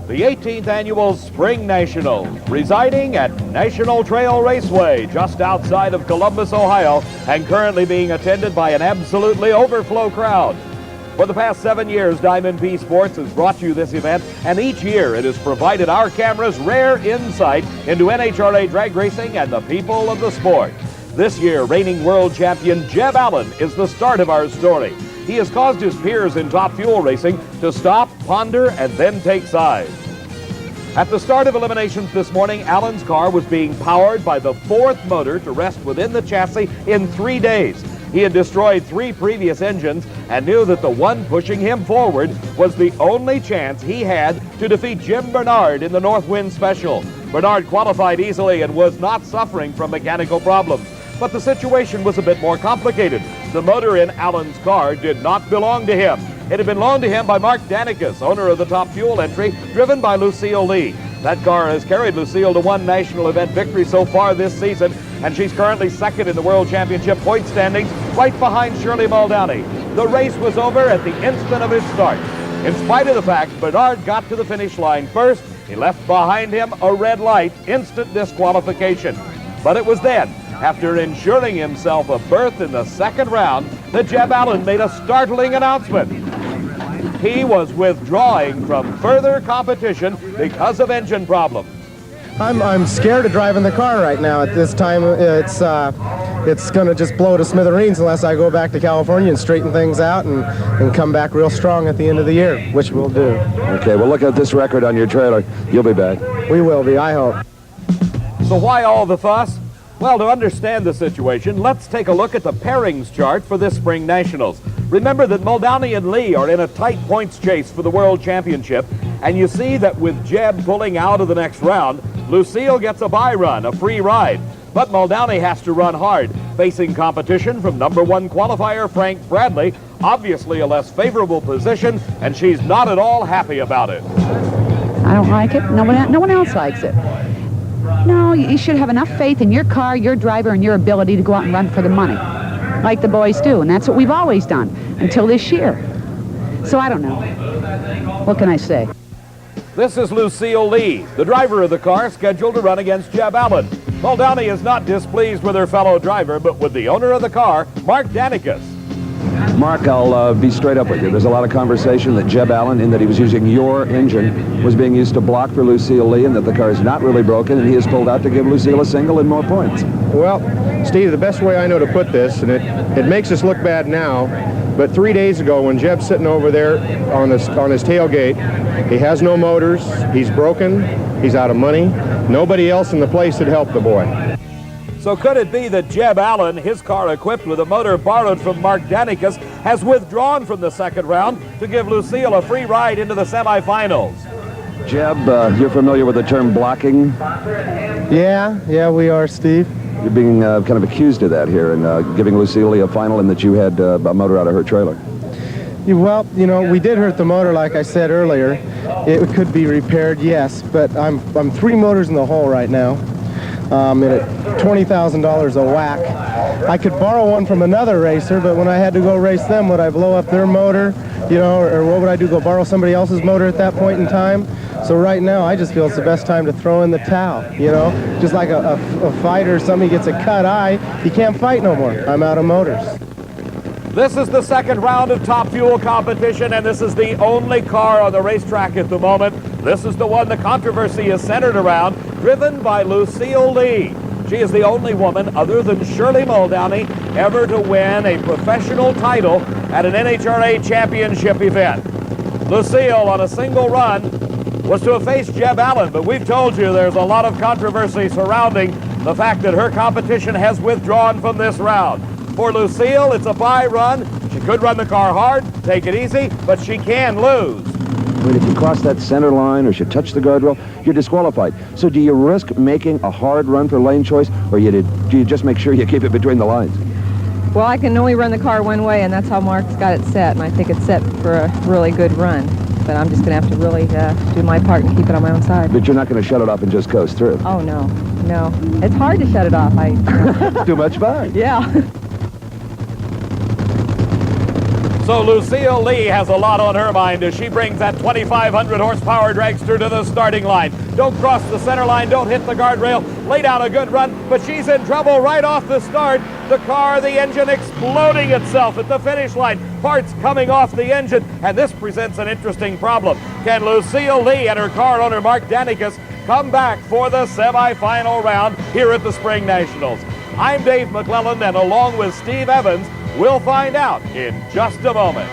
the 18th annual Spring Nationals, residing at National Trail Raceway just outside of Columbus, Ohio, and currently being attended by an absolutely overflow crowd. For the past 7 years, Diamond P Sports has brought you this event, and each year it has provided our cameras rare insight into NHRA drag racing and the people of the sport. This year, reigning world champion Jeb Allen is the start of our story. He has caused his peers in Top Fuel racing to stop, ponder, and then take sides. At the start of eliminations this morning, Allen's car was being powered by the fourth motor to rest within the chassis in 3 days. He had destroyed 3 previous engines and knew that the one pushing him forward was the only chance he had to defeat Jim Bernard in the Northwind Special. Bernard qualified easily and was not suffering from mechanical problems. But the situation was a bit more complicated. The motor in Allen's car did not belong to him. It had been loaned to him by Mark Danicus, owner of the Top Fuel entry, driven by Lucille Lee. That car has carried Lucille to 1 national event victory so far this season, and she's currently second in the World Championship point standings, right behind Shirley Muldowney. The race was over at the instant of his start. In spite of the fact Bernard got to the finish line first, he left behind him a red light, instant disqualification. But it was then, after ensuring himself a berth in the second round, that Jeb Allen made a startling announcement. He was withdrawing from further competition because of engine problems. I'm scared of driving the car right now. At this time, it's going to just blow to smithereens unless I go back to California and straighten things out and come back real strong at the end of the year, which we'll do. Okay, well, look at this record on your trailer. You'll be back. We will be, I hope. So why all the fuss? Well, to understand the situation, let's take a look at the pairings chart for this Spring Nationals. Remember that Muldowney and Lee are in a tight points chase for the World Championship, and you see that with Jeb pulling out of the next round, Lucille gets a bye run, a free ride. But Muldowney has to run hard, facing competition from #1 qualifier Frank Bradley, obviously a less favorable position, and she's not at all happy about it. I don't like it. No one else likes it. No, you should have enough faith in your car, your driver, and your ability to go out and run for the money, like the boys do, and that's what we've always done, until this year. So I don't know. What can I say? This is Lucille Lee, the driver of the car, scheduled to run against Jeb Allen. Muldowney is not displeased with her fellow driver, but with the owner of the car, Mark Danicus. Mark, I'll be straight up with you. There's a lot of conversation that Jeb Allen, in that he was using your engine, was being used to block for Lucille Lee, and that the car is not really broken, and he has pulled out to give Lucille a single and more points. Well, Steve, the best way I know to put this, and it makes us look bad now, but 3 days ago when Jeb's sitting over there on his tailgate, he has no motors, he's broken, he's out of money, nobody else in the place had helped the boy. So could it be that Jeb Allen, his car equipped with a motor borrowed from Mark Danicus, has withdrawn from the second round to give Lucille a free ride into the semifinals? Jeb, you're familiar with the term blocking? Yeah, we are, Steve. You're being kind of accused of that here, and giving Lucille Lee a final in that you had a motor out of her trailer. Well, you know, we did hurt the motor, like I said earlier. It could be repaired, yes, but I'm 3 motors in the hole right now. And at $20,000 a whack. I could borrow one from another racer, but when I had to go race them, would I blow up their motor, you know, or what would I do, go borrow somebody else's motor at that point in time? So right now, I just feel it's the best time to throw in the towel, you know? Just like a fighter, somebody gets a cut eye, he can't fight no more. I'm out of motors. This is the second round of Top Fuel competition, and this is the only car on the racetrack at the moment. This is the one the controversy is centered around, driven by Lucille Lee. She is the only woman, other than Shirley Muldowney, ever to win a professional title at an NHRA championship event. Lucille, on a single run, was to have faced Jeb Allen, but we've told you there's a lot of controversy surrounding the fact that her competition has withdrawn from this round. For Lucille, it's a bye run. She could run the car hard, take it easy, but she can lose. I mean, if you cross that center line or should touch the guardrail, you're disqualified. So do you risk making a hard run for lane choice, or do you just make sure you keep it between the lines? Well, I can only run the car one way, and that's how Mark's got it set, and I think it's set for a really good run. But I'm just going to have to really do my part and keep it on my own side. But you're not going to shut it off and just coast through? Oh, no. It's hard to shut it off. Too much fun. Yeah. So Lucille Lee has a lot on her mind as she brings that 2,500 horsepower dragster to the starting line. Don't cross the center line, don't hit the guardrail, lay down a good run, but she's in trouble right off the start. The car, the engine exploding itself at the finish line, parts coming off the engine, and this presents an interesting problem. Can Lucille Lee and her car owner Mark Danikas come back for the semifinal round here at the Spring Nationals? I'm Dave McClellan, and along with Steve Evans, we'll find out in just a moment.